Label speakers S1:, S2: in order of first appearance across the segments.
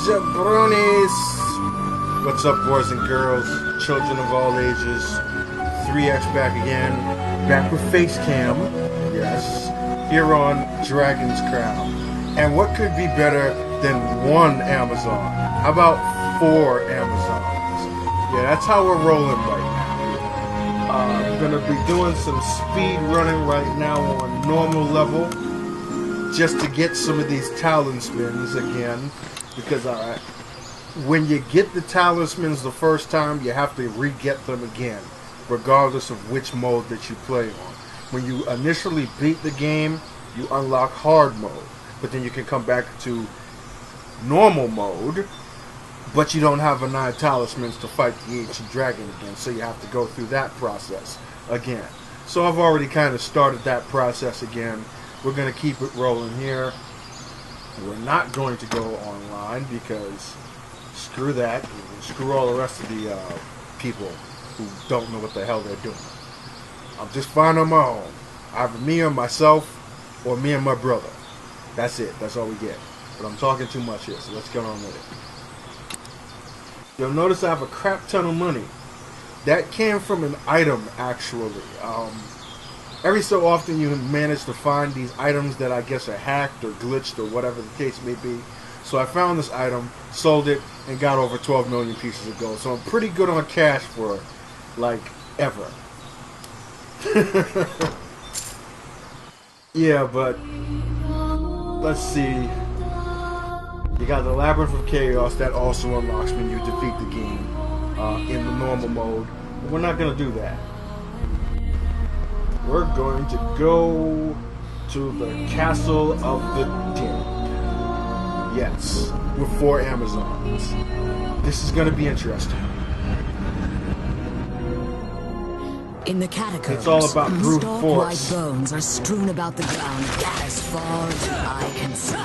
S1: Jabronis! What's up, boys and girls, children of all ages? 3X back again, back with Facecam, yes, here on Dragon's Crown. And what could be better than one Amazon? How about 4 Amazons? Yeah, that's how we're rolling right now. I'm gonna be doing some speed running right now on normal level, just to get some of these talismans again. Because when you get the talismans the first time, you have to re-get them again, regardless of which mode that you play on. When you initially beat the game, you unlock hard mode, but then you can come back to normal mode, but you don't have enough talismans to fight the ancient dragon again, so you have to go through that process again. So I've already kind of started that process again. We're going to keep it rolling here. We're not going to go online because screw that. Screw all the rest of the people who don't know what the hell they're doing. I'm just fine on my own. Either me or myself or me and my brother. That's it. That's all we get. But I'm talking too much here, so let's get on with it. You'll notice I have a crap ton of money. That came from an item, actually. Every so often you manage to find these items that I guess are hacked or glitched or whatever the case may be. So I found this item, sold it, and got over 12 million pieces of gold. So I'm pretty good on cash for, like, ever. Yeah, but let's see. You got the Labyrinth of Chaos that also unlocks when you defeat the game in the normal mode. But we're not going to do that. We're going to go to the Castle of the Dead. Yes, with 4 Amazons. This is going to be interesting.
S2: In the catacombs,
S1: it's all about brute
S2: stalk-like
S1: force.
S2: bones are strewn about the ground as far as the eye can see.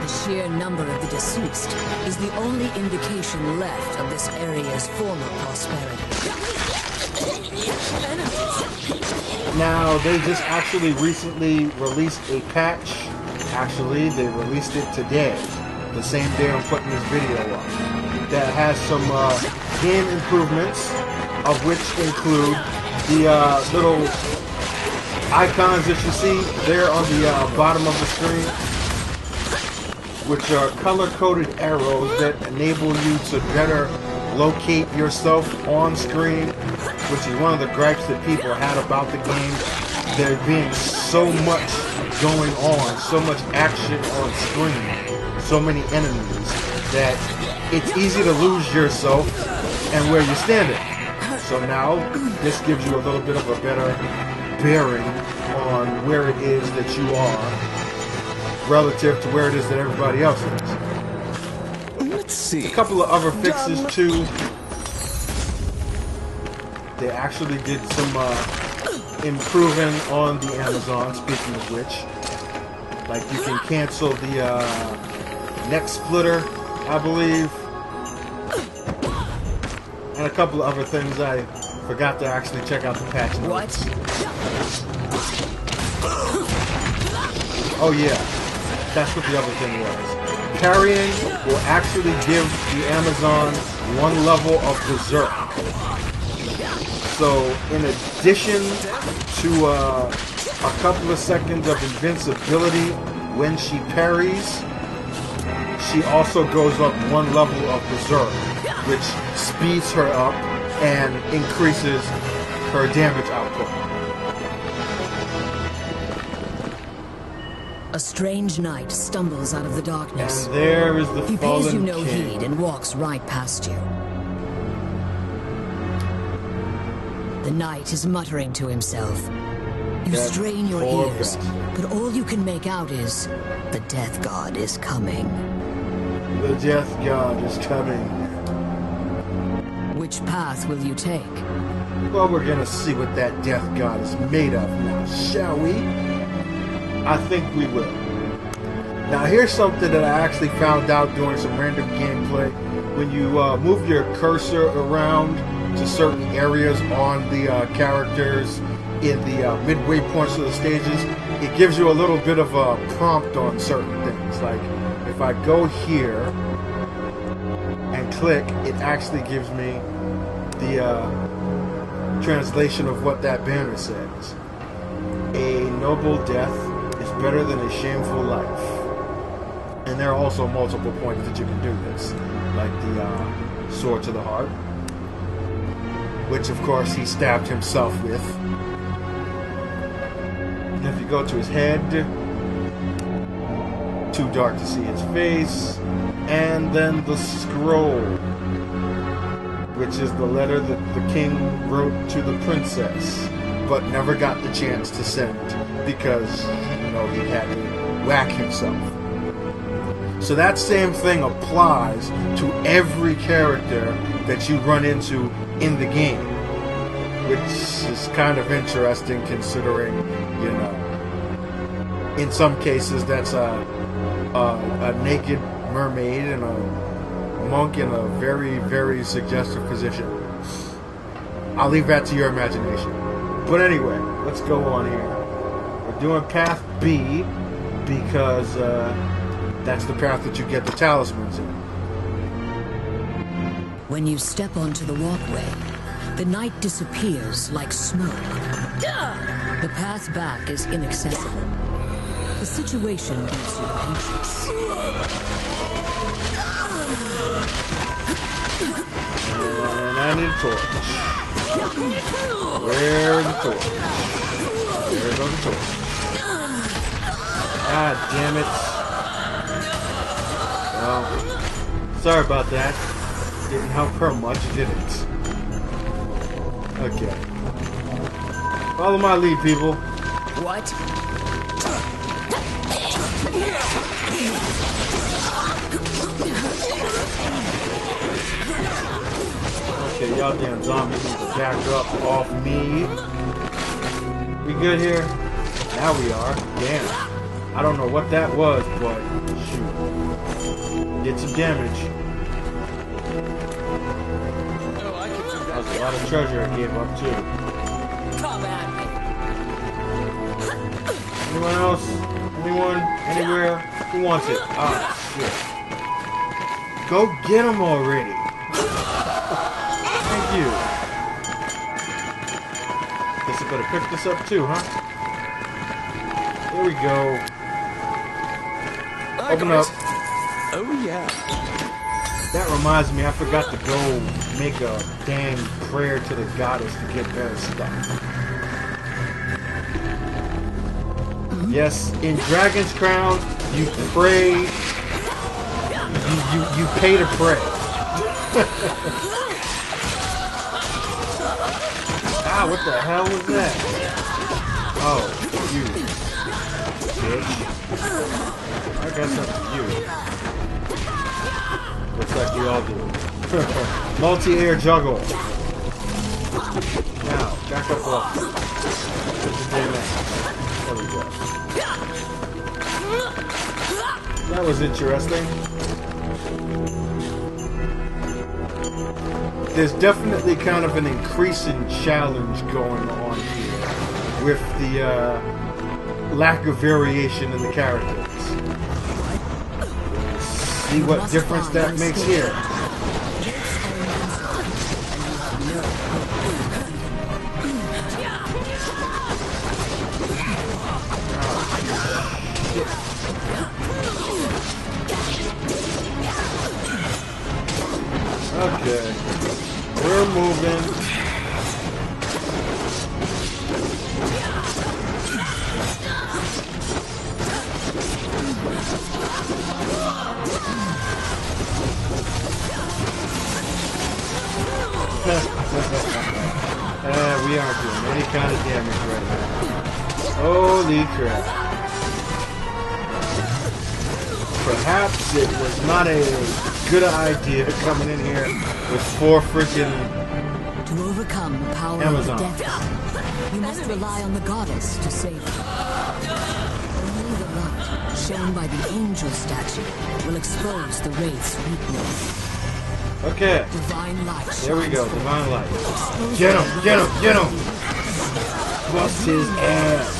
S2: The sheer number of the deceased is the only indication left of this area's former prosperity.
S1: Now, they just actually recently released a patch. Actually, they released it today, the same day I'm putting this video up, that has some game improvements, of which include the little icons that you see there on the bottom of the screen, which are color-coded arrows that enable you to better locate yourself on screen, which is one of the gripes that people had about the game. There being so much going on, so much action on screen, so many enemies, that it's easy to lose yourself and where you're standing. So now, this gives you a little bit of a better bearing on where it is that you are relative to where it is that everybody else is.
S3: Let's see.
S1: A couple of other fixes too. They actually did some improving on the Amazon, speaking of which. Like you can cancel the neck splitter, I believe. And a couple of other things I forgot to actually check out the patch notes.
S2: What?
S1: Oh yeah, that's what the other thing was. Carrying will actually give the Amazon 1 level of Berserk. So in addition to a couple of seconds of invincibility when she parries, she also goes up 1 level of Berserk, which speeds her up and increases her damage output.
S2: A strange knight stumbles out of the darkness.
S1: And there is the
S2: He
S1: fallen
S2: pays you no
S1: king.
S2: heed and walks right past you. The knight is muttering to himself. You
S1: That
S2: strain your
S1: poor
S2: ears,
S1: bastard.
S2: but all you can make out is, the death god is coming.
S1: The death god is coming.
S2: Which path will you take?
S1: Well, we're gonna see what that death god is made of now, shall we? I think we will. Now, here's something that I actually found out doing some random gameplay. When you move your cursor around to certain areas on the characters, in the midway points of the stages, it gives you a little bit of a prompt on certain things. Like, if I go here and click, it actually gives me the translation of what that banner says. A noble death is better than a shameful life. And there are also multiple points that you can do this, like the sword to the heart, which of course he stabbed himself with. And if you go to his head, too dark to see his face, and then the scroll, which is the letter that the king wrote to the princess, but never got the chance to send because, you know, he had to whack himself. So that same thing applies to every character that you run into in the game, which is kind of interesting considering, you know, in some cases that's a naked mermaid and a monk in a very, very suggestive position. I'll leave that to your imagination. But anyway, let's go on here. We're doing path B because that's the path that you get the talismans in.
S2: When you step onto the walkway, the night disappears like smoke. The path back is inaccessible. The situation gives you anxious.
S1: And I need a torch. Where's the torch? There goes the torch. God damn it. Well, sorry about that. Didn't help her much, did it? Okay. Follow my lead, people.
S2: What?
S1: Okay, y'all damn zombies need to back up off me. We good here? Now we are. Damn. I don't know what that was, but shoot. Did some damage. That was a lot of treasure I gave up too.
S2: Come at me.
S1: Anyone else? Anyone? Anywhere? Who wants it? Ah, shit. Go get him already. Thank you. Guess I better pick this up too, huh? Here we go. Open up.
S3: Oh, yeah.
S1: That reminds me, I forgot to go make a dang prayer to the goddess to get better stuff. Yes, in Dragon's Crown, you pray. You pay to pray. Ah, what the hell was that? Oh, you. Bitch. I got something for you. Looks like we all do. Multi-air juggle. Now, back up off. There we go. That was interesting. There's definitely kind of an increasing challenge going on here with the lack of variation in the characters. See what difference that makes here. Okay, we're moving. We aren't doing any kind of damage right now. Holy crap. Perhaps it was not a good idea coming in here with 4 freaking
S2: To overcome the power
S1: Amazon.
S2: of death, you must rely on the goddess to save you. Only the light shown by the angel statue will expose the wraith's weakness.
S1: Okay,
S2: Divine light.
S1: there we go,
S2: shines
S1: divine light.
S2: forth,
S1: Get him, get him, get him! bust his ass.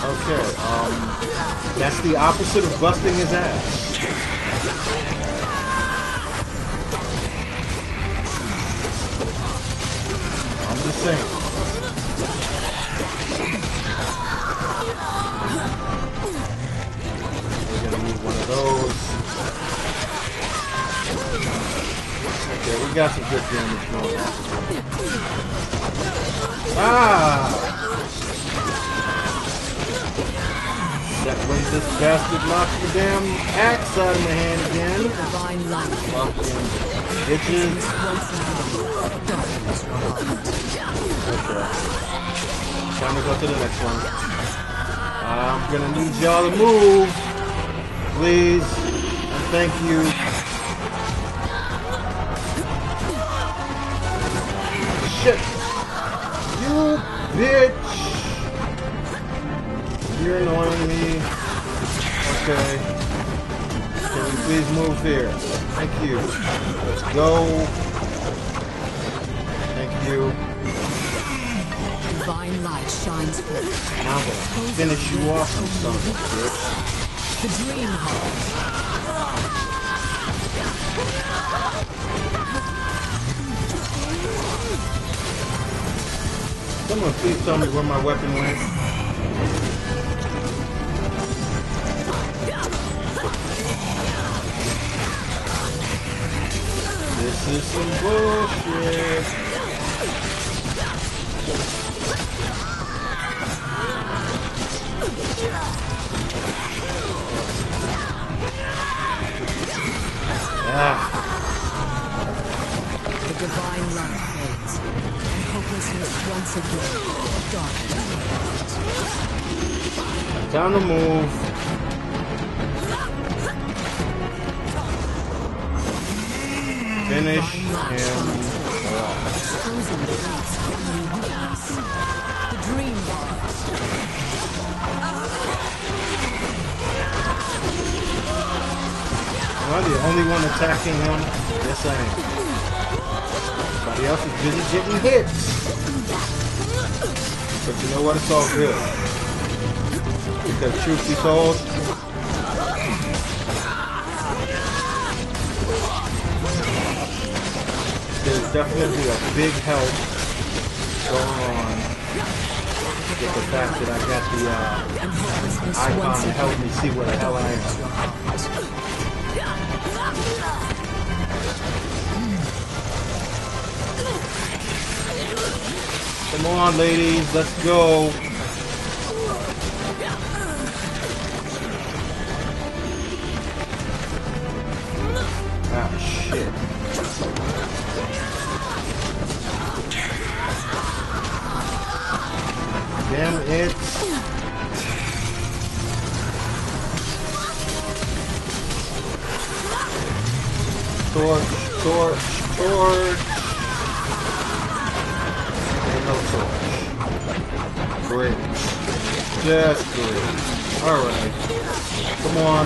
S1: Okay, that's the opposite of busting his ass. I'm just saying. We're gonna need one of those. Okay, we got some good damage going on. Ah! That way this bastard knocks the damn axe out of my hand again.
S2: Divine light.
S1: Fucking bitches. Okay. Time to go to the next one. I'm gonna need y'all to move. Please. And thank you. Shit. You bitch. You're annoying me. Okay. Can we please move here? Thank you. Let's go. Thank you.
S2: Divine light shines forth.
S1: Now I'm gonna finish you off, you son of a bitch.
S2: The dream heart.
S1: Someone please tell me where my weapon went. This is some bullshit. Ah.
S2: The divine light fades, and hopelessness once again darkens.
S1: Time to move. Finish him off.
S2: Exposing the roots of new weakness. The dream heart.
S1: Am I the only one attacking him? Yes, I am. Everybody else is busy getting hits. But you know what? It's all good. Because truth be told, there's definitely a big help going on with the fact that I got the icon to help me see where the hell I am. Come on, ladies, let's go. Ah, shit. Damn it. Torch, torch, torch. And no torch. Great. Just great. Alright. Come on.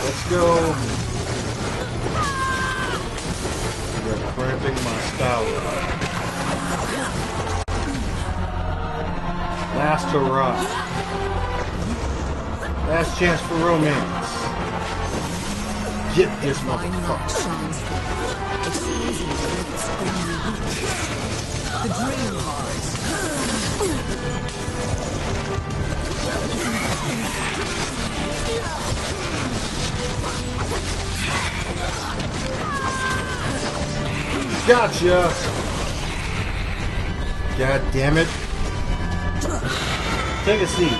S1: Let's go. You're cramping my style. Last hurrah. Last chance for romance. Get this motherfucker.
S2: The dream heart.
S1: Gotcha. God damn it. Take a seat.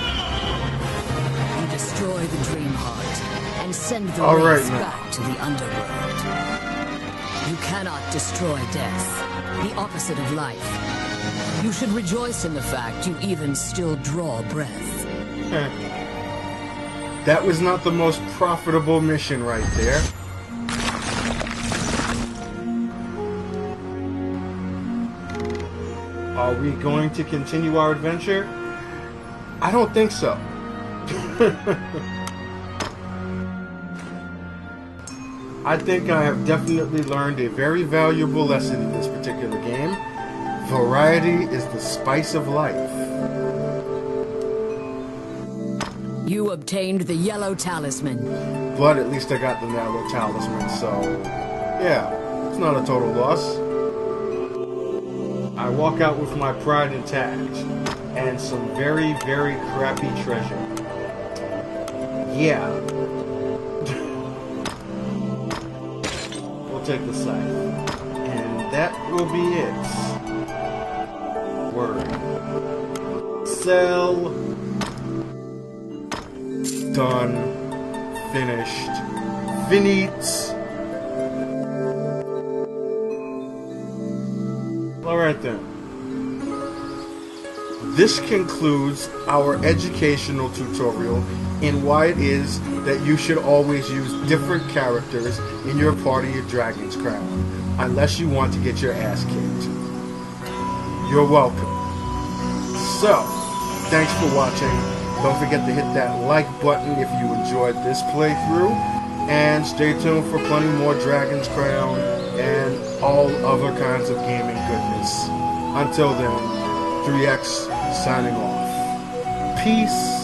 S2: You destroy the dream heart and send the
S1: All right,
S2: race
S1: now.
S2: back to the underworld. You cannot destroy death, the opposite of life. You should rejoice in the fact you even still draw breath.
S1: That was not the most profitable mission right there. Are we going to continue our adventure? I don't think so. I think I have definitely learned a very valuable lesson in this particular game. Variety is the spice of life.
S2: You obtained the yellow talisman.
S1: But at least I got the yellow talisman, so yeah, it's not a total loss. I walk out with my pride intact and some very, very crappy treasure. Yeah. We'll take the scythe. And that will be it. Word. Sell. Done. Finished. Finite. Alright then. This concludes our educational tutorial in why it is that you should always use different characters in your party of Dragon's Crown, unless you want to get your ass kicked. You're welcome. So, thanks for watching. Don't forget to hit that like button if you enjoyed this playthrough, and stay tuned for plenty more Dragon's Crown and all other kinds of gaming goodness. Until then, 3X signing off. Peace.